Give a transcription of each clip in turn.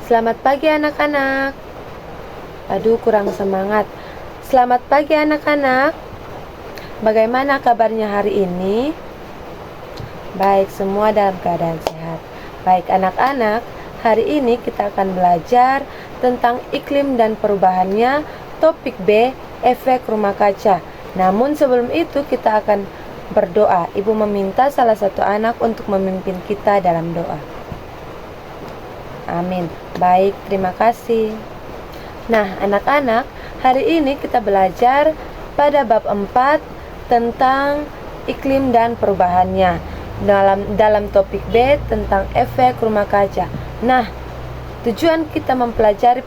Selamat pagi anak-anak. Aduh, kurang semangat. Selamat pagi anak-anak. Bagaimana kabarnya hari ini? Baik, semua dalam keadaan sehat. Baik anak-anak, hari ini kita akan belajar tentang iklim dan perubahannya. Topik B, efek rumah kaca. Namun sebelum itu kita akan berdoa. Ibu meminta salah satu anak untuk memimpin kita dalam doa. Amin. Baik, terima kasih. Nah, anak-anak, hari ini kita belajar pada bab 4 tentang iklim dan perubahannya. Dalam topik B tentang efek rumah kaca. Nah, tujuan kita mempelajari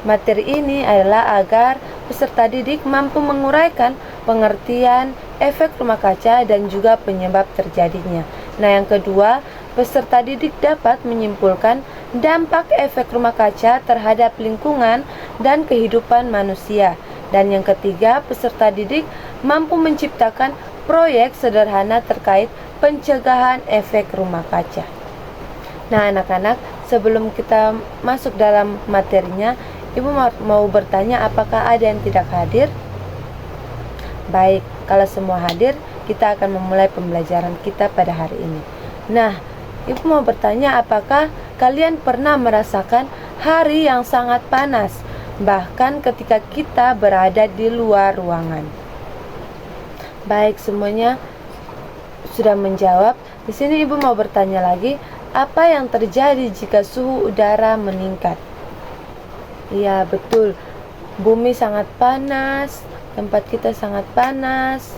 materi ini adalah agar peserta didik mampu menguraikan pengertian efek rumah kaca dan juga penyebab terjadinya. Nah, yang kedua, peserta didik dapat menyimpulkan dampak efek rumah kaca terhadap lingkungan dan kehidupan manusia. Dan yang ketiga, peserta didik mampu menciptakan proyek sederhana terkait pencegahan efek rumah kaca. Nah, anak-anak, sebelum kita masuk dalam materinya, Ibu mau bertanya apakah ada yang tidak hadir? Baik, kalau semua hadir, kita akan memulai pembelajaran kita pada hari ini. Nah, Ibu mau bertanya apakah kalian pernah merasakan hari yang sangat panas, bahkan ketika kita berada di luar ruangan? Baik, semuanya sudah menjawab. Di sini Ibu mau bertanya lagi, apa yang terjadi jika suhu udara meningkat? Iya, betul. Bumi sangat panas, tempat kita sangat panas.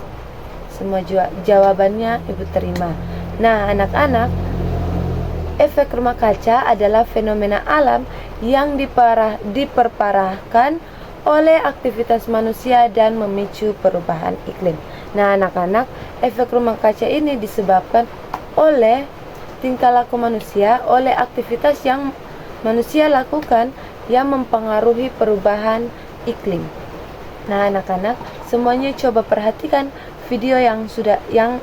Semua jawabannya Ibu terima. Nah, anak-anak, efek rumah kaca adalah fenomena alam yang diperparahkan oleh aktivitas manusia dan memicu perubahan iklim. Nah, anak-anak, efek rumah kaca ini disebabkan oleh tingkah laku manusia, oleh aktivitas yang manusia lakukan yang mempengaruhi perubahan iklim. Nah, anak-anak, semuanya coba perhatikan video yang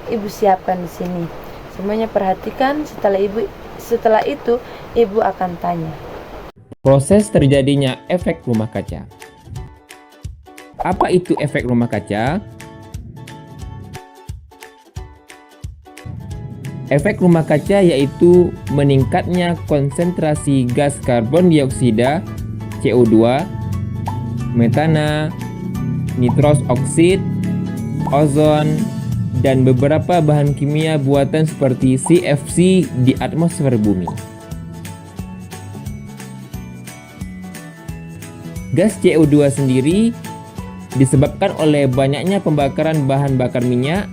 Ibu siapkan di sini. Semuanya perhatikan, setelah itu Ibu akan tanya. Proses terjadinya efek rumah kaca. Apa itu efek rumah kaca? Efek rumah kaca yaitu meningkatnya konsentrasi gas karbon dioksida, CO2, metana, nitros oksid, ozon, dan beberapa bahan kimia buatan seperti CFC di atmosfer bumi. Gas CO2 sendiri disebabkan oleh banyaknya pembakaran bahan bakar minyak,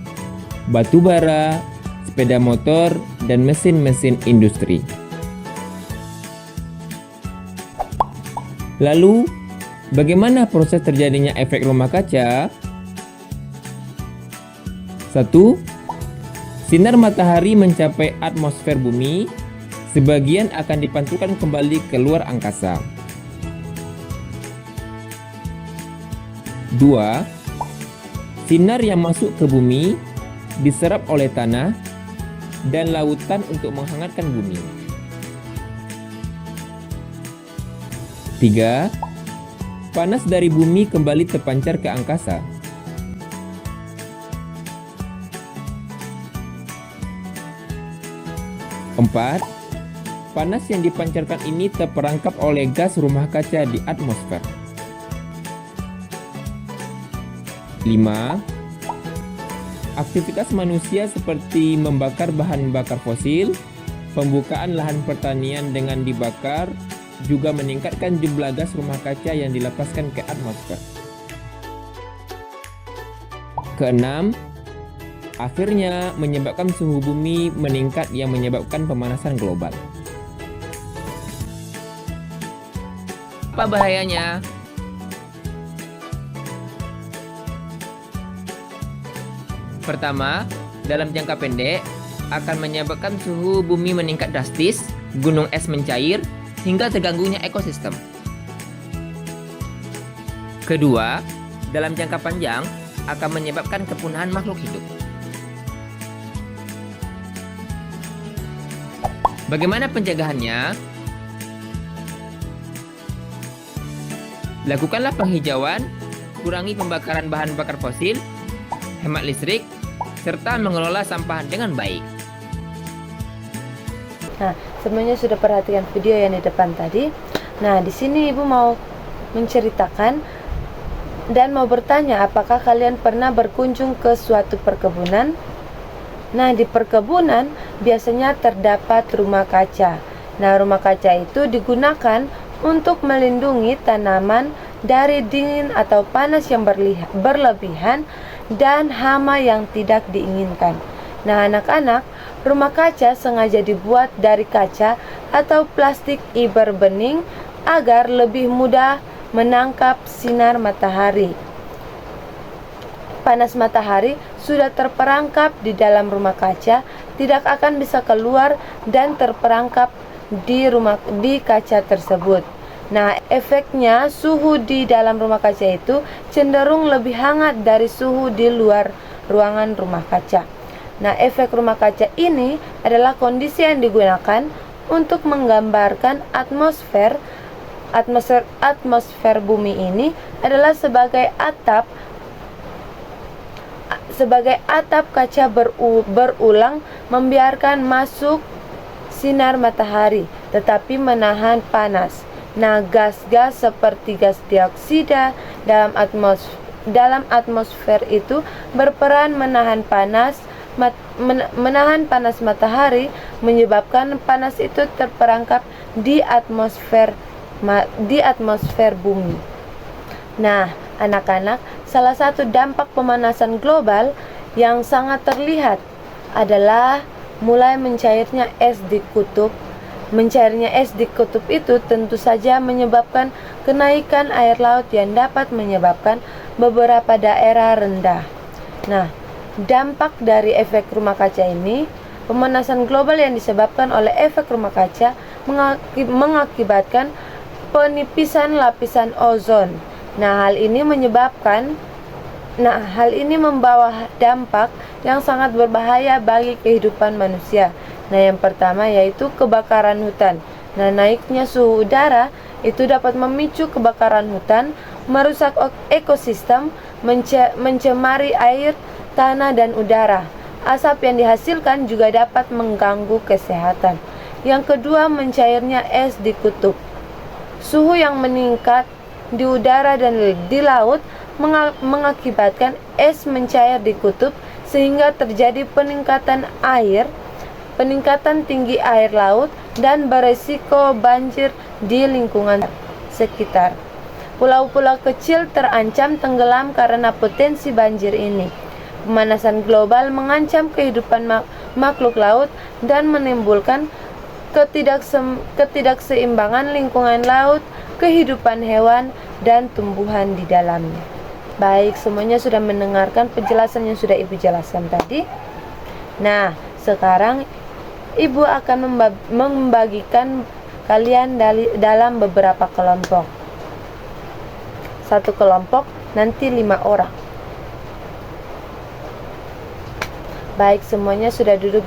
batu bara, sepeda motor, dan mesin-mesin industri. Lalu, bagaimana proses terjadinya efek rumah kaca? 1. Sinar matahari mencapai atmosfer bumi, sebagian akan dipantulkan kembali ke luar angkasa. 2. Sinar yang masuk ke bumi diserap oleh tanah dan lautan untuk menghangatkan bumi. 3. Panas dari bumi kembali terpancar ke angkasa. 4. Panas yang dipancarkan ini terperangkap oleh gas rumah kaca di atmosfer. 5. Aktivitas manusia seperti membakar bahan bakar fosil, pembukaan lahan pertanian dengan dibakar, juga meningkatkan jumlah gas rumah kaca yang dilepaskan ke atmosfer. Keenam, akhirnya menyebabkan suhu bumi meningkat yang menyebabkan pemanasan global. Apa bahayanya? Pertama, dalam jangka pendek akan menyebabkan suhu bumi meningkat drastis, gunung es mencair, hingga terganggunya ekosistem. Kedua, dalam jangka panjang akan menyebabkan kepunahan makhluk hidup. Bagaimana pencegahannya? Lakukanlah penghijauan, kurangi pembakaran bahan bakar fosil, hemat listrik, serta mengelola sampah dengan baik. Nah, semuanya sudah perhatikan video yang di depan tadi. Nah, di sini Ibu mau menceritakan dan mau bertanya, apakah kalian pernah berkunjung ke suatu perkebunan? Nah, di perkebunan biasanya terdapat rumah kaca. Nah, rumah kaca itu digunakan untuk melindungi tanaman dari dingin atau panas yang berlebihan dan hama yang tidak diinginkan. Nah, anak-anak, rumah kaca sengaja dibuat dari kaca atau plastik fiber bening agar lebih mudah menangkap sinar matahari. Panas matahari sudah terperangkap di dalam rumah kaca, tidak akan bisa keluar dan terperangkap di kaca tersebut. Nah, efeknya suhu di dalam rumah kaca itu cenderung lebih hangat dari suhu di luar ruangan rumah kaca. Nah, efek rumah kaca ini adalah kondisi yang digunakan untuk menggambarkan atmosfer bumi ini adalah sebagai atap kaca berulang membiarkan masuk sinar matahari tetapi menahan panas. Nah, gas-gas seperti gas dioksida dalam atmosfer itu berperan menahan panas matahari, menyebabkan panas itu terperangkap di atmosfer bumi. Nah, anak-anak, salah satu dampak pemanasan global yang sangat terlihat adalah mulai mencairnya es di kutub. Mencairnya es di kutub itu tentu saja menyebabkan kenaikan air laut yang dapat menyebabkan beberapa daerah rendah. Nah, dampak dari efek rumah kaca ini, pemanasan global yang disebabkan oleh efek rumah kaca mengakibatkan penipisan lapisan ozon. Nah, hal ini membawa dampak yang sangat berbahaya bagi kehidupan manusia. Nah, yang pertama yaitu kebakaran hutan. Nah, naiknya suhu udara itu dapat memicu kebakaran hutan, merusak ekosistem, mencemari air, tanah, dan udara. Asap yang dihasilkan juga dapat mengganggu kesehatan. Yang kedua, mencairnya es di kutub. Suhu yang meningkat di udara dan di laut mengakibatkan es mencair di kutub sehingga terjadi peningkatan tinggi air laut dan beresiko banjir di lingkungan sekitar. Pulau-pulau kecil terancam tenggelam karena potensi banjir ini. Pemanasan global mengancam kehidupan makhluk laut dan menimbulkan ketidakseimbangan lingkungan laut, kehidupan hewan, dan tumbuhan di dalamnya. Baik, semuanya sudah mendengarkan penjelasan yang sudah Ibu jelaskan tadi. Nah, sekarang Ibu akan membagikan kalian dalam beberapa kelompok. Satu kelompok nanti 5 orang. Baik, semuanya sudah duduk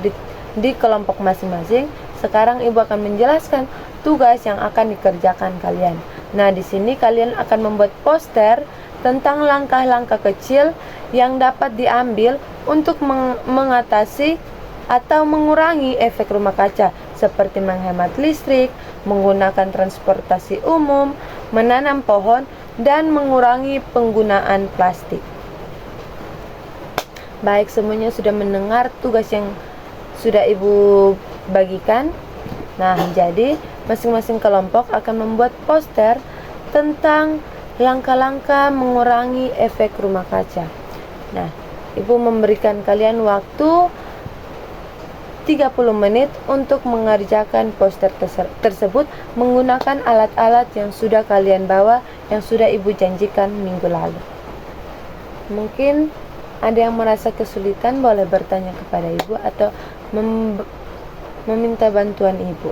di kelompok masing-masing. Sekarang Ibu akan menjelaskan tugas yang akan dikerjakan kalian. Nah, di sini kalian akan membuat poster tentang langkah-langkah kecil yang dapat diambil untuk mengatasi atau mengurangi efek rumah kaca, seperti menghemat listrik, menggunakan transportasi umum, menanam pohon, dan mengurangi penggunaan plastik. Baik, semuanya sudah mendengar tugas yang sudah Ibu bagikan. Nah, jadi masing-masing kelompok akan membuat poster tentang langkah-langkah mengurangi efek rumah kaca. Nah, Ibu memberikan kalian waktu 30 menit untuk mengerjakan poster tersebut menggunakan alat-alat yang sudah kalian bawa, yang sudah Ibu janjikan minggu lalu. Mungkin ada yang merasa kesulitan, boleh bertanya kepada Ibu atau meminta bantuan Ibu.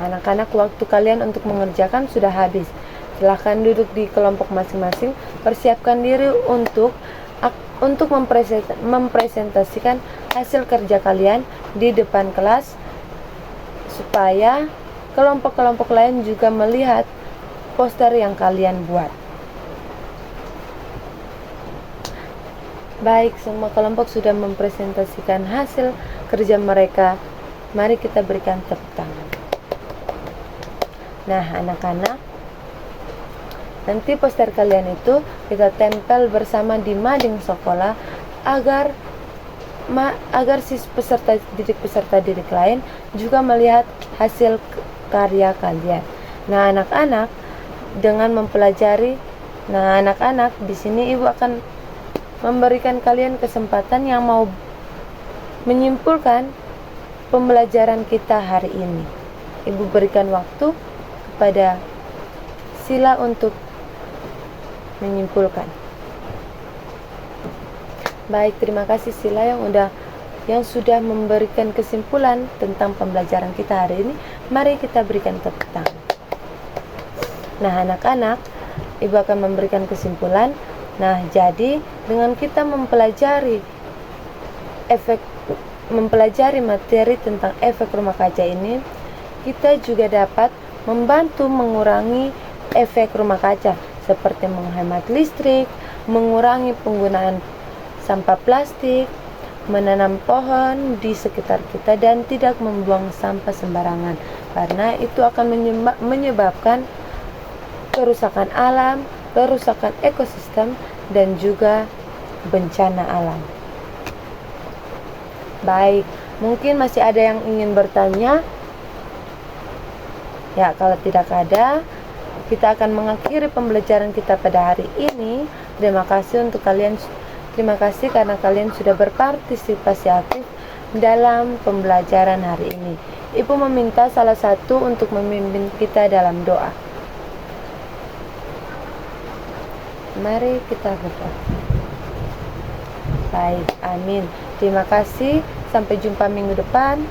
Anak-anak, waktu kalian untuk mengerjakan sudah habis. Silahkan duduk di kelompok masing-masing, persiapkan diri untuk mempresentasikan hasil kerja kalian di depan kelas, supaya kelompok-kelompok lain juga melihat poster yang kalian buat. Baik, semua kelompok sudah mempresentasikan hasil kerja mereka. Mari kita berikan tepuk tangan. Nah, anak-anak, nanti poster kalian itu kita tempel bersama di mading sekolah agar peserta didik lain juga melihat hasil karya kalian. Nah, anak-anak, dengan mempelajari, anak-anak di sini Ibu akan memberikan kalian kesempatan yang mau menyimpulkan pembelajaran kita hari ini. Ibu berikan waktu kepada Sila untuk menyimpulkan. Baik, terima kasih Sila yang sudah memberikan kesimpulan tentang pembelajaran kita hari ini. Mari kita berikan tepuk tangan. Nah, anak-anak, Ibu akan memberikan kesimpulan. Nah, jadi dengan kita mempelajari materi tentang efek rumah kaca ini, kita juga dapat membantu mengurangi efek rumah kaca seperti menghemat listrik, mengurangi penggunaan sampah plastik, menanam pohon di sekitar kita, dan tidak membuang sampah sembarangan, karena itu akan menyebabkan kerusakan alam, kerusakan ekosistem, dan juga bencana alam. Baik, mungkin masih ada yang ingin bertanya? Ya, kalau tidak ada, kita akan mengakhiri pembelajaran kita pada hari ini. Terima kasih karena kalian sudah berpartisipasi aktif dalam pembelajaran hari ini. Ibu meminta salah satu untuk memimpin kita dalam doa. Mari kita berdoa. Baik, amin. Terima kasih. Sampai jumpa minggu depan.